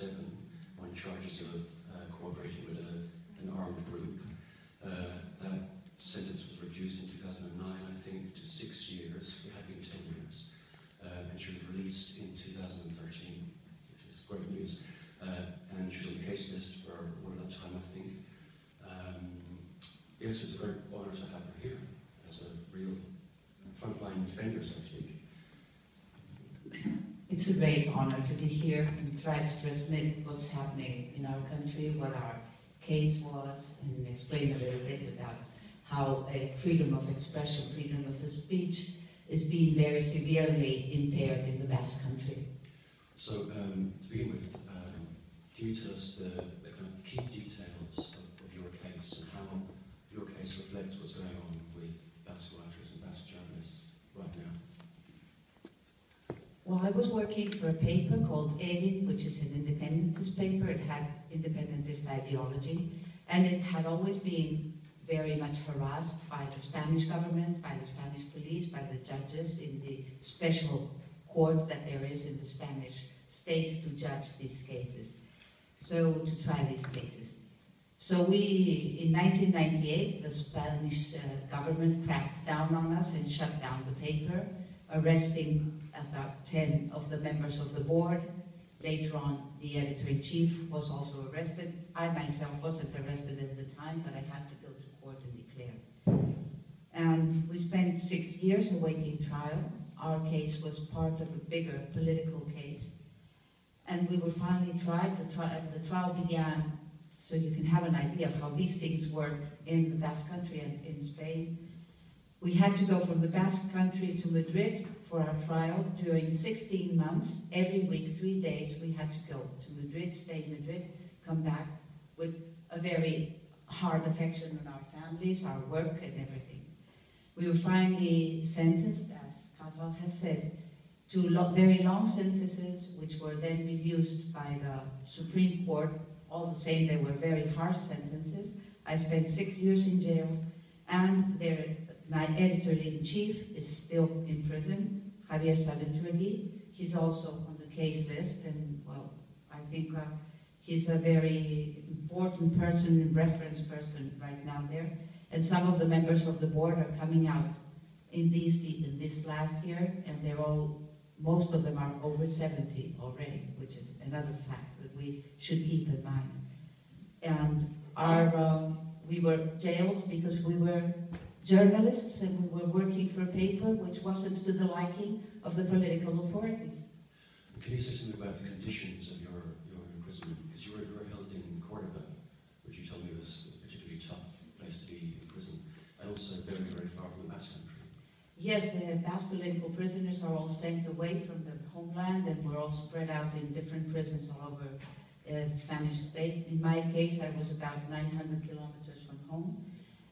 2007 on charges of cooperating with an armed group. That sentence was reduced in 2009, I think, to 6 years. It had been 10 years. And she was released in 2013, which is great news. And she was on the case list for all of that time, I think. Yes, it's a great honour to have her here as a real frontline defender, so to speak. It's a great honor to be here and try to transmit what's happening in our country, what our case was, and explain a little bit about how freedom of expression, freedom of speech is being very severely impaired in the Basque Country. So, to begin with, can you tell us the kind of key details of your case and how your case reflects what's going on with Basque writers and Basque journalists right now? Well, I was working for a paper called Erin, which is an independentist paper. It had independentist ideology, and it had always been very much harassed by the Spanish government, by the Spanish police, by the judges in the special court that there is in the Spanish state to judge these cases, so to try these cases. So we, in 1998, the Spanish government cracked down on us and shut down the paper, arresting about 10 of the members of the board. Later on, the editor-in-chief was also arrested. I myself wasn't arrested at the time, but I had to go to court and declare. And we spent 6 years awaiting trial. Our case was part of a bigger political case. And we were finally tried. The trial began, so you can have an idea of how these things work in the Basque Country and in Spain. We had to go from the Basque Country to Madrid for our trial during 16 months. Every week, 3 days, we had to go to Madrid, stay in Madrid, come back with a very hard affection on our families, our work, and everything. We were finally sentenced, as Carl has said, to very long sentences, which were then reduced by the Supreme Court. All the same, they were very harsh sentences. I spent 6 years in jail, and my editor-in-chief is still in prison, Javier Salenturdi. He's also on the case list, and well, I think he's a very important person, reference person right now there. And some of the members of the board are coming out in this last year, and most of them are over 70 already, which is another fact that we should keep in mind. And we were jailed because we were journalists and we were working for a paper which wasn't to the liking of the political authorities. Can you say something about the conditions of your imprisonment? Because you were held in Cordoba, which you told me was a particularly tough place to be in prison, and also very, very far from the Basque Country. Yes, Basque political prisoners are all sent away from their homeland, and we're all spread out in different prisons all over the Spanish state. In my case, I was about 900 kilometers from home,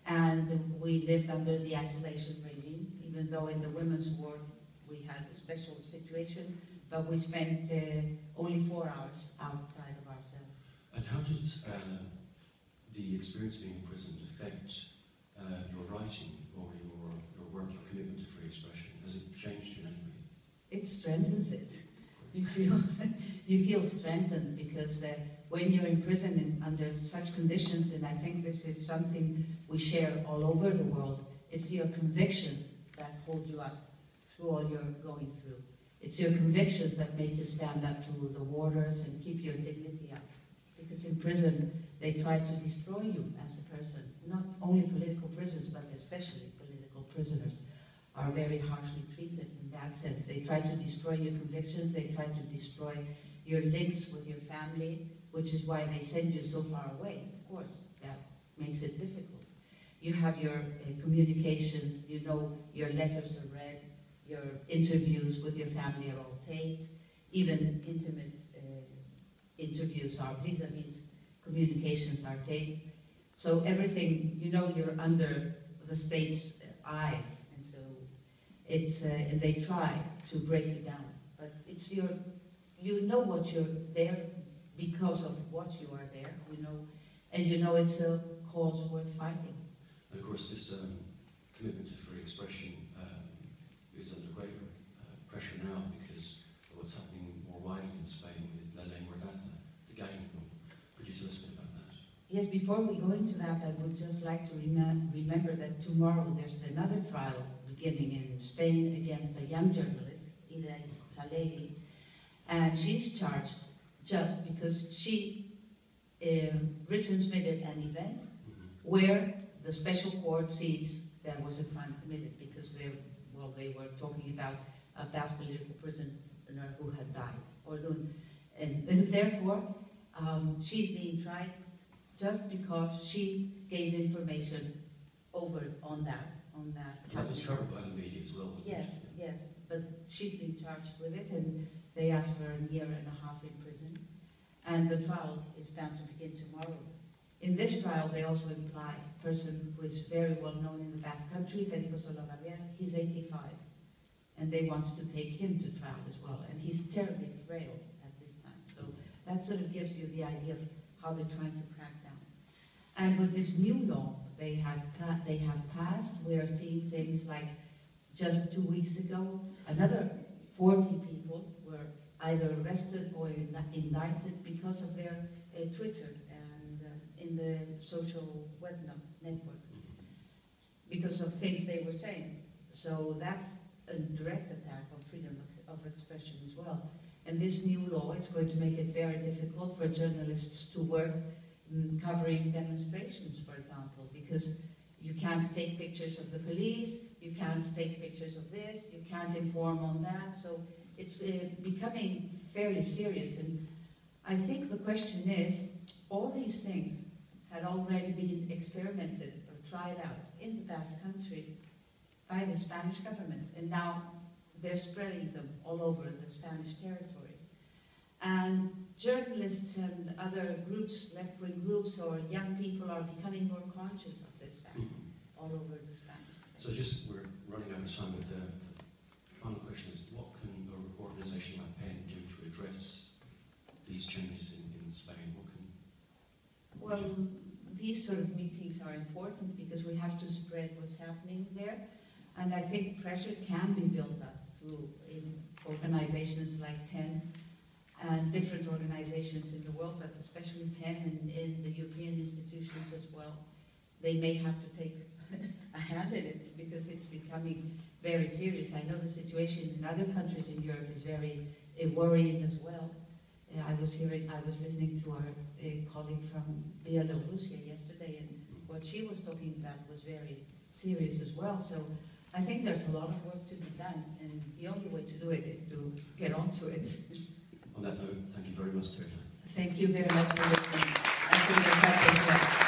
and we lived under the isolation regime, even though in the women's ward we had a special situation, but we spent only 4 hours outside of our cell. And how did the experience of being imprisoned affect your writing or your work, your commitment to free expression? Has it changed in any way? It strengthens it. You feel strengthened because when you're in prison under such conditions, and I think this is something we share all over the world, it's your convictions that hold you up through all you're going through. It's your convictions that make you stand up to the warders and keep your dignity up. Because in prison, they try to destroy you as a person. Not only political prisoners, but especially political prisoners are very harshly treated in that sense. They try to destroy your convictions, they try to destroy your links with your family, which is why they send you so far away. Of course, that makes it difficult. You have your communications, you know your letters are read, your interviews with your family are all taped, even intimate interviews are, vis-a-vis communications are taped. So everything, you know you're under the state's eyes, and so it's, and they try to break you down. But it's you know what you're there because of what you are there, you know, and you know it's a cause worth fighting. And of course this commitment to free expression is under greater pressure now because of what's happening more widely in Spain with La Lengua Daza, Yes, before we go into that, I would just like to remember that tomorrow there's another trial beginning in Spain against a young journalist, Ida Saleri, and she's charged just because she retransmitted an event where the special court sees there was a crime committed because they were talking about a Basque political prisoner who had died, and therefore she's being tried just because she gave information over on that. That was covered by the media as well, wasn't yes, it? Yes, but she's been charged with it, and they asked for a year and a half in prison, and the trial is bound to begin tomorrow. In this trial, they also imply a person who is very well known in the Basque country, Federico Solabarrier. He's 85, and they want to take him to trial as well, and he's terribly frail at this time. So that sort of gives you the idea of how they're trying to crack down. And with this new law they have passed, we are seeing things like just 2 weeks ago, another 40 people were either arrested or indicted because of their Twitter and in the social web network, because of things they were saying. So that's a direct attack on freedom of expression as well. And this new law is going to make it very difficult for journalists to work covering demonstrations, for example, because you can't take pictures of the police, you can't take pictures of this, you can't inform on that. So it's becoming fairly serious. And I think the question is, all these things had already been experimented or tried out in the Basque country by the Spanish government, and now they're spreading them all over the Spanish territory. And journalists and other groups, left-wing groups or young people, are becoming more conscious of this fact all over the Spanish state. So just, we're running out of time, but the final question is, what can an organisation like PEN do to address these changes in Spain? What can... Well, these sort of meetings are important because we have to spread what's happening there. And I think pressure can be built up through organizations like PEN and different organizations in the world, but especially PEN and in the European institutions as well. They may have to take a hand in it because it's becoming very serious. I know the situation in other countries in Europe is very worrying as well. I was listening to our colleague from Belarus yesterday, and what she was talking about was very serious as well. So I think there's a lot of work to be done, and the only way to do it is to get onto it. On that note, thank you very much, Teresa. Thank you very much for listening. I think